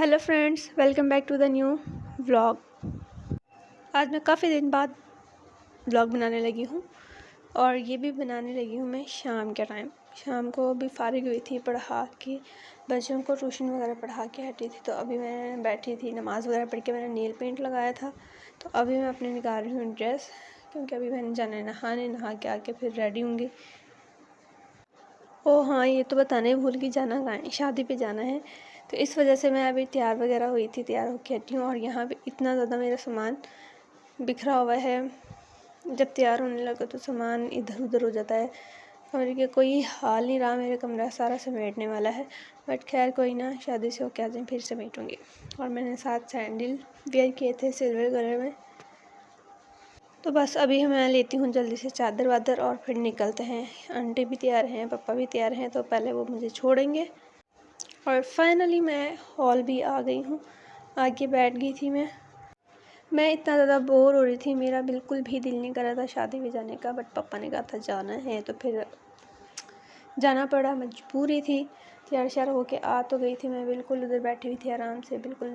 Hello friends, welcome back to the new vlog. आज मैं काफ़ी दिन बाद व्लॉग बनाने लगी हूँ और ये भी बनाने लगी हूँ मैं शाम के टाइम। शाम को अभी फारिग हुई थी, पढ़ा के बच्चों को ट्यूशन वगैरह पढ़ा के हटी थी। तो अभी मैं बैठी थी, नमाज़ वगैरह पढ़ के मैंने नील पेंट लगाया था। तो अभी मैं अपने निकाल रही हूँ ड्रेस, क्योंकि अभी मैंने जाना है नहाने। नहा के आके फिर रेडी होंगी। ओह हाँ, ये तो बताना ही भूल गई, जाना कहाँ है, शादी पे जाना है। तो इस वजह से मैं अभी तैयार वगैरह हुई थी, तैयार होके हटी हूँ। और यहाँ पे इतना ज़्यादा मेरा सामान बिखरा हुआ है। जब तैयार होने लगा तो सामान इधर उधर हो जाता है और ये कोई हाल नहीं रहा। मेरा कमरा सारा समेटने वाला है, बट खैर कोई ना, शादी से होके आ जाए फिर समेटूँगी। और मैंने 7 सैंडल वेयर किए थे सिल्वर कलर में। तो बस अभी मैं लेती हूँ जल्दी से चादर वादर और फिर निकलते हैं। आंटी भी तैयार हैं, पापा भी तैयार हैं, तो पहले वो मुझे छोड़ेंगे। और फाइनली मैं हॉल भी आ गई हूँ, आके बैठ गई थी मैं इतना ज़्यादा बोर हो रही थी, मेरा बिल्कुल भी दिल नहीं कर रहा था शादी में जाने का। बट पापा ने कहा था जाना है, तो फिर जाना पड़ा, मजबूरी थी। तैयार श्यार होके आ तो गई थी मैं, बिल्कुल उधर बैठी हुई थी आराम से, बिल्कुल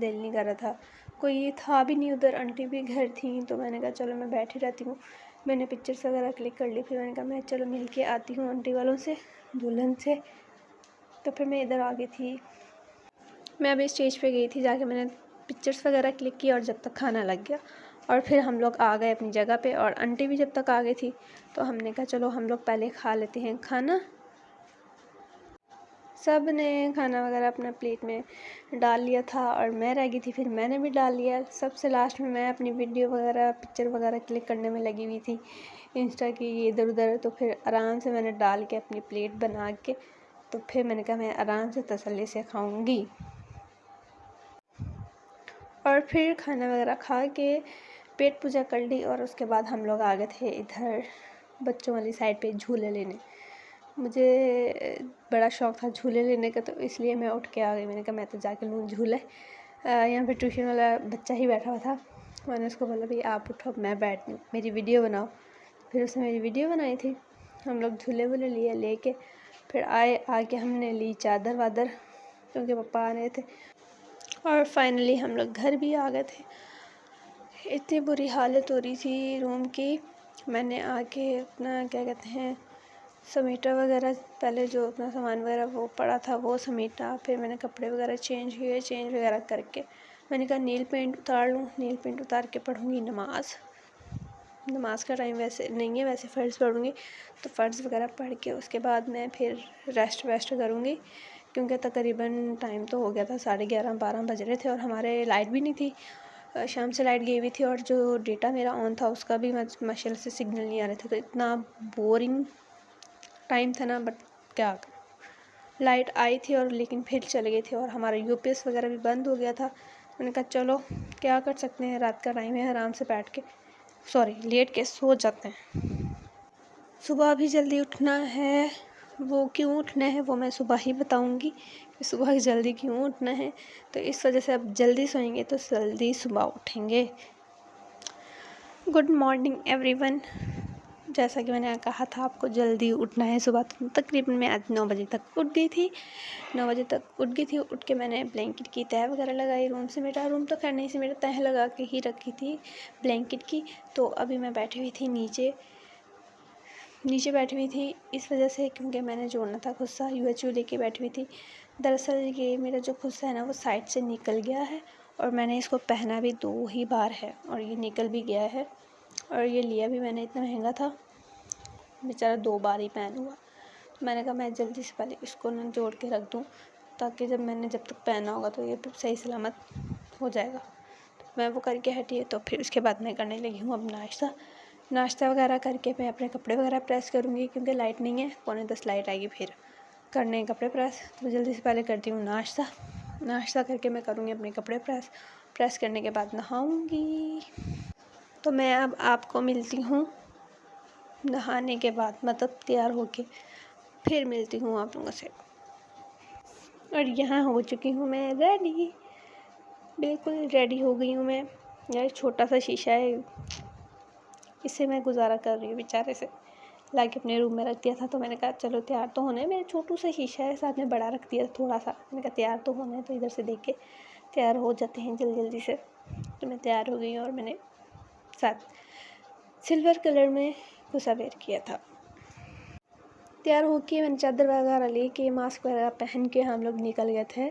दिल नहीं कर रहा था। कोई था भी नहीं उधर, आंटी भी घर थी। तो मैंने कहा चलो मैं बैठी रहती हूँ। मैंने पिक्चर्स वगैरह क्लिक कर ली, फिर मैंने कहा मैं चलो मिल के आती हूँ आंटी वालों से, दुल्हन से। तो फिर मैं इधर आ गई थी। मैं अभी स्टेज पे गई थी, जाके मैंने पिक्चर्स वगैरह क्लिक की और जब तक खाना लग गया और फिर हम लोग आ गए अपनी जगह पे। और आंटी भी जब तक आ गई थी तो हमने कहा चलो हम लोग पहले खा लेते हैं खाना। सब ने खाना वगैरह अपना प्लेट में डाल लिया था और मैं रह गई थी, फिर मैंने भी डाल लिया। सबसे लास्ट में मैं अपनी वीडियो वगैरह पिक्चर वगैरह क्लिक करने में लगी हुई थी, इंस्टा की इधर उधर। तो फिर आराम से मैंने डाल के अपनी प्लेट बना के, तो फिर मैंने कहा मैं आराम से तसल्ली से खाऊंगी। और फिर खाना वगैरह खा के पेट पूजा कर ली और उसके बाद हम लोग आ गए थे इधर बच्चों वाली साइड पे झूले लेने। मुझे बड़ा शौक़ था झूले लेने का, तो इसलिए मैं उठ के आ गई। मैंने कहा मैं तो जाके लूँ झूले। यहाँ पे ट्यूशन वाला बच्चा ही बैठा हुआ था। मैंने उसको बोला भाई आप उठो, मैं बैठती हूँ, मेरी वीडियो बनाओ। फिर उसने मेरी वीडियो बनाई थी। हम लोग झूले वूले लिए, लेके फिर आके हमने ली चादर वादर, क्योंकि पापा आ रहे थे। और फाइनली हम लोग घर भी आ गए थे। इतनी बुरी हालत हो रही थी रूम की। मैंने आके अपना क्या कहते हैं समेटा वगैरह, पहले जो अपना सामान वगैरह वो पड़ा था वो समेटा। फिर मैंने कपड़े वगैरह चेंज वगैरह करके मैंने कहा नील पेंट उतार लूँ। नील पेंट उतार के पढ़ूँगी नमाज का टाइम वैसे नहीं है, वैसे फ़र्ज़ पढ़ूँगी। तो फ़र्ज़ वगैरह पढ़ के उसके बाद मैं फिर रेस्ट करूँगी, क्योंकि तकरीबन टाइम तो हो गया था 11:30-12 बज रहे थे और हमारे लाइट भी नहीं थी। शाम से लाइट गई हुई थी और जो डेटा मेरा ऑन था उसका भी माशाल्लाह से सिग्नल नहीं आ रहे थे। तो इतना बोरिंग टाइम था ना, बट क्या करें, लाइट आई थी और लेकिन फिर चले गई थी और हमारा यूपीएस वगैरह भी बंद हो गया था। मैंने कहा चलो क्या कर सकते हैं, रात का टाइम है, आराम से बैठ के लेट के सो जाते हैं। सुबह भी जल्दी उठना है, वो क्यों उठना है वो मैं सुबह ही बताऊंगी कि सुबह जल्दी क्यों उठना है। तो इस वजह से अब जल्दी सोएंगे तो जल्दी सुबह उठेंगे। Good morning everyone. जैसा कि मैंने कहा था आपको जल्दी उठना है सुबह, तो तकरीबन मैं आज 9 बजे तक उठ गई थी। 9 बजे तक उठ गई थी। उठ के मैंने ब्लैंकेट की तह वगैरह लगाई। रूम से मेरा रूम तो खैर नहीं से मेरा तह लगा के ही रखी थी ब्लैंकेट की। तो अभी मैं बैठी हुई थी नीचे बैठी हुई थी इस वजह से, क्योंकि मैंने जोड़ना था खुस्सा, UHU लेके बैठी हुई थी। दरअसल ये मेरा जो खुस्सा है ना वो साइड से निकल गया है और मैंने इसको पहना भी 2 ही बार है और ये निकल भी गया है। और ये लिया भी मैंने इतना महंगा था, बेचारा 2 बार ही पहन हुआ। तो मैंने कहा मैं जल्दी से पहले इसको ना जोड़ के रख दूँ, ताकि जब तक पहना होगा तो ये सही सलामत हो जाएगा। तो मैं वो करके हटी है। तो फिर उसके बाद मैं करने लगी हूँ अब नाश्ता वगैरह करके मैं अपने कपड़े वगैरह प्रेस करूँगी, क्योंकि लाइट नहीं है। 9:45 लाइट आएगी फिर करने कपड़े प्रेस। तो जल्दी से पहले करती हूँ नाश्ता करके मैं करूँगी अपने कपड़े प्रेस करने के बाद नहाऊँगी। तो मैं अब आपको मिलती हूँ नहाने के बाद, मतलब तैयार होके फिर मिलती हूँ आप लोगों से। और यहाँ हो चुकी हूँ मैं रेडी, बिल्कुल रेडी हो गई हूँ मैं। यार छोटा सा शीशा है, इससे मैं गुजारा कर रही हूँ बेचारे से। ला के अपने रूम में रख दिया था। तो मैंने कहा चलो तैयार तो होना है, मेरे छोटू सा शीशा है साथ में बड़ा रख दिया थोड़ा सा। मैंने कहा तैयार तो होना है, तो इधर से देख के तैयार हो जाते हैं जल्दी जल्दी से। तो मैं तैयार हो गई और मैंने साथ सिल्वर कलर में कुर्ता वेयर किया था। तैयार होके मैंने चादर वगैरह लेके मास्क वगैरह पहन के हम लोग निकल गए थे,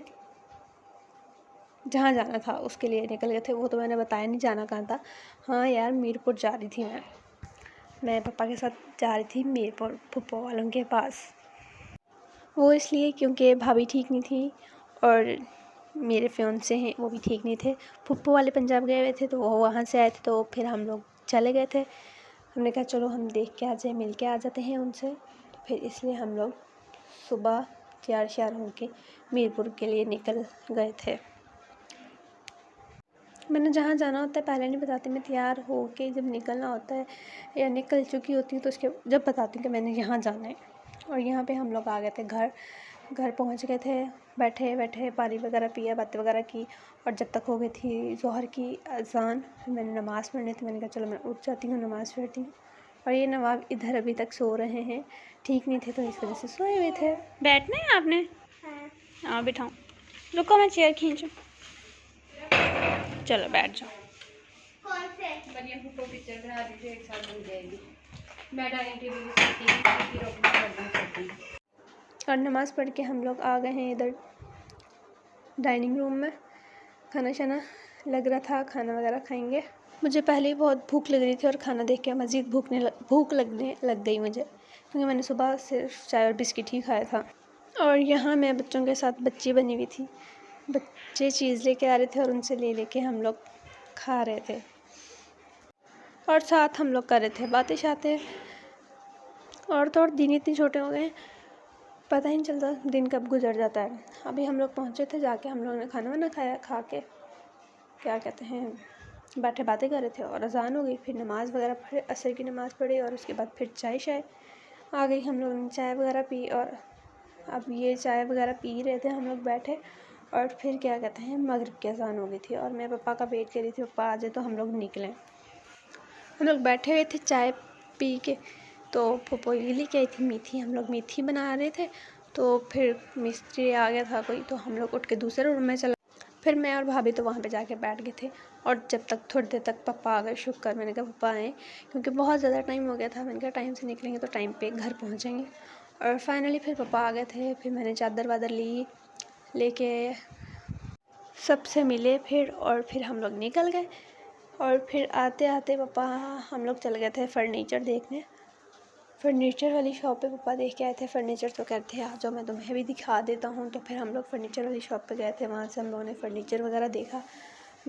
जहाँ जाना था उसके लिए निकल गए थे। वो तो मैंने बताया नहीं जाना कहाँ था। हाँ यार, मीरपुर जा रही थी मैं पापा के साथ जा रही थी मीरपुर फूफा वालों के पास। वो इसलिए क्योंकि भाभी ठीक नहीं थी और मेरे फियांसे हैं वो भी ठीक नहीं थे। फूफा वाले पंजाब गए हुए थे तो वो वहाँ से आए थे, तो फिर हम लोग चले गए थे। हमने कहा चलो हम देख के आ जाए, मिल के आ जाते हैं उनसे। तो फिर इसलिए हम लोग सुबह तैयार श्यार होके मीरपुर के लिए निकल गए थे। मैंने जहाँ जाना होता है पहले नहीं बताती, मैं तैयार हो के जब निकलना होता है या निकल चुकी होती हूँ तो उसके जब बताती हूँ कि मैंने यहाँ जाना है। और यहाँ पे हम लोग आ गए थे घर पहुँच गए थे, बैठे पानी वगैरह पिया, बातें वगैरह की। और जब तक हो गई थी ज़ोहर की अज़ान, फिर मैंने नमाज़ पढ़नी थी। मैंने कहा चलो मैं उठ जाती हूँ, नमाज़ पढ़ती हूँ। और ये नवाब इधर अभी तक सो रहे हैं, ठीक नहीं थे तो इस वजह से सोए हुए थे। बैठना है आपने? हाँ बिठाऊँ, रुको मैं चेयर खींचूँ। चलो बैठ जाओ। कौन से बढ़िया फोटो पिक्चर बना दीजिए, एक साथ बन जाएगी। मैं डाइनिंग टेबल पे सकती हूँ। और नमाज़ पढ़ के हम लोग आ गए हैं इधर डाइनिंग रूम में। खाना शाना लग रहा था, खाना वगैरह खाएंगे। मुझे पहले ही बहुत भूख लग रही थी और खाना देख के मज़ीद भूख लगने लग गई मुझे, क्योंकि मैंने सुबह सिर्फ चाय और बिस्किट ही खाया था। और यहाँ मैं बच्चों के साथ बच्ची बनी हुई थी, बच्चे चीज़ लेके आ रहे थे और उनसे ले लेके हम लोग खा रहे थे और साथ हम लोग कर रहे थे बातें शातें। और तो और दिन इतने छोटे हो गए, पता ही नहीं चलता दिन कब गुजर जाता है। अभी हम लोग पहुँचे थे, जाके हम लोगों ने खाना वाना खाया, खा के क्या कहते हैं बैठे बातें कर रहे थे और अज़ान हो गई। फिर नमाज़ वगैरह पढ़े, असर की नमाज़ पढ़ी और उसके बाद फिर चाय शाय आ गई। हम लोगों ने चाय वगैरह पी और अब ये चाय वगैरह पी रहे थे हम लोग बैठे। और फिर क्या कहते हैं मगरिब की अज़ान हो गई थी और मैं पापा का वेट कर रही थी, पापा आ जाए तो हम लोग निकलें। हम लोग बैठे हुए थे चाय पी के, तो पप्पो ये लेके आई थी मीठी, हम लोग मीठी बना रहे थे। तो फिर मिस्त्री आ गया था कोई, तो हम लोग उठ के दूसरे रूम में चला। फिर मैं और भाभी तो वहाँ पे जाके बैठ गए थे। और जब तक थोड़ी देर तक पापा आ गए, शुक्र, मैंने कहा पापा आए, क्योंकि बहुत ज़्यादा टाइम हो गया था। मैंने कहा टाइम से निकलेंगे तो टाइम पे घर पहुँचेंगे। और फाइनली फिर पापा आ गए थे। फिर मैंने चादर वादर लेके सबसे मिले फिर, और फिर हम लोग निकल गए। और फिर आते आते पापा हम लोग चले गए थे फर्नीचर देखने। फर्नीचर वाली शॉप पे पापा देख के आए थे फर्नीचर, तो कहते हैं आ जाओ मैं तुम्हें भी दिखा देता हूँ। तो फिर हम लोग फर्नीचर वाली शॉप पे गए थे, वहाँ से हम लोगों ने फर्नीचर वगैरह देखा।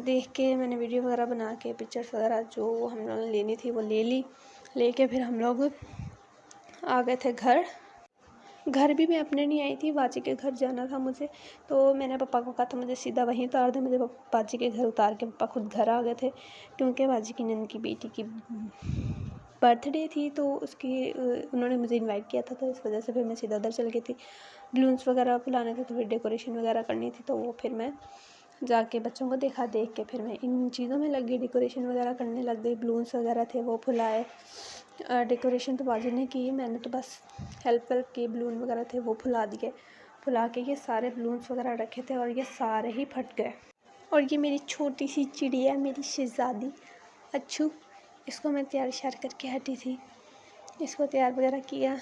देख के मैंने वीडियो वगैरह बना के पिक्चर्स वगैरह जो हम लोगों ने लेनी थी वो लेके फिर हम लोग आ गए थे घर भी मैं अपने नहीं आई थी, बाजी के घर जाना था मुझे। तो मैंने पापा को कहा था मुझे सीधा वहीं उतार दे। मुझे बाजी के घर उतार के पापा खुद घर आ गए थे, क्योंकि बाजी की नंद की बेटी की बर्थडे थी, तो उसकी उन्होंने मुझे इनवाइट किया था, तो इस वजह से फिर मैं सीधा उधर चल गई थी। बलून्स वगैरह फुलाने थे, तो फिर डेकोरेशन वगैरह करनी थी, तो वो फिर मैं जाके बच्चों को देखा, देख के फिर मैं इन चीज़ों में लग गई, डेकोरेशन वगैरह करने लग गई। बलून्स वगैरह थे वो फुलाए। डेकोरेशन तो बाजी ने की, मैंने तो बस हेल्प की। बलून वगैरह थे वो फुला के ये सारे बलून्स वगैरह रखे थे और ये सारे ही फट गए। और ये मेरी छोटी सी चिड़िया, मेरी शहज़ादी अच्छू, इसको मैं तैयार श्यार करके हटी थी। इसको तैयार वगैरह किया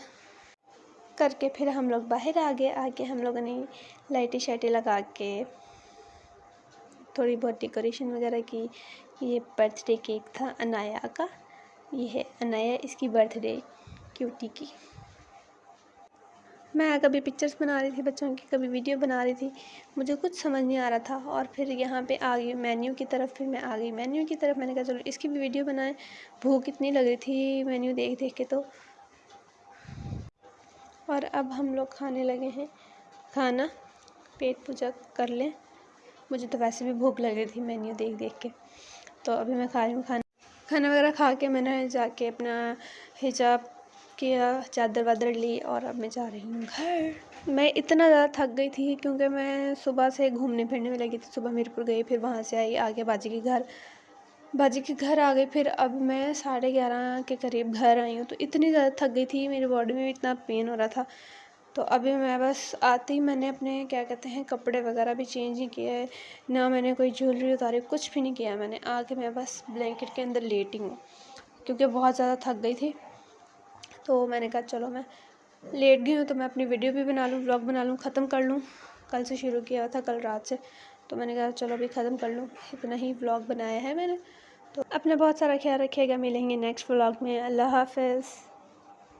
करके फिर हम लोग बाहर आके हम लोगों ने लाइटें शाइटें लगा के थोड़ी बहुत डेकोरेशन वगैरह की। ये बर्थडे केक था अनाया का, ये है अनाया, इसकी बर्थडे क्यूटी की। मैं कभी पिक्चर्स बना रही थी बच्चों की, कभी वीडियो बना रही थी, मुझे कुछ समझ नहीं आ रहा था। और फिर यहाँ पे आ गई मेन्यू की तरफ, फिर मैं आ गई मेन्यू की तरफ। मैंने कहा चलो इसकी भी वीडियो बनाएं, भूख इतनी लग रही थी मेन्यू देख देख के तो। और अब हम लोग खाने लगे हैं खाना, पेट पूजा कर लें। मुझे तो वैसे भी भूख लग रही थी मेन्यू देख देख के, तो अभी मैं खा रही हूँ खाना वगैरह खा के मैंने जाके अपना हिजाब किया, चादर वादर ली और अब मैं जा रही हूँ घर। मैं इतना ज़्यादा थक गई थी क्योंकि मैं सुबह से घूमने फिरने में लगी थी। सुबह मीरपुर गई, फिर वहाँ से आई, आगे बाजी के घर, बाजी के घर आ गई। फिर अब मैं 11:30 के करीब घर आई हूँ। तो इतनी ज़्यादा थक गई थी, मेरी बॉडी में इतना पेन हो रहा था। तो अभी मैं बस आते ही मैंने अपने क्या कहते हैं कपड़े वगैरह भी चेंज नहीं किए है, ना मैंने कोई ज्वेलरी उतारी, कुछ भी नहीं किया मैंने। आके मैं बस ब्लैंकेट के अंदर लेटी हूँ क्योंकि बहुत ज़्यादा थक गई थी। तो मैंने कहा चलो मैं लेट गई हूँ तो मैं अपनी वीडियो भी बना लूँ, व्लॉग बना लूँ, ख़त्म कर लूँ। कल से शुरू किया था, कल रात से, तो मैंने कहा चलो अभी ख़त्म कर लूँ। इतना ही व्लॉग बनाया है मैंने। तो अपना बहुत सारा ख्याल रखिएगा। मिलेंगे नेक्स्ट व्लॉग में। अल्लाह हाफ़िज़।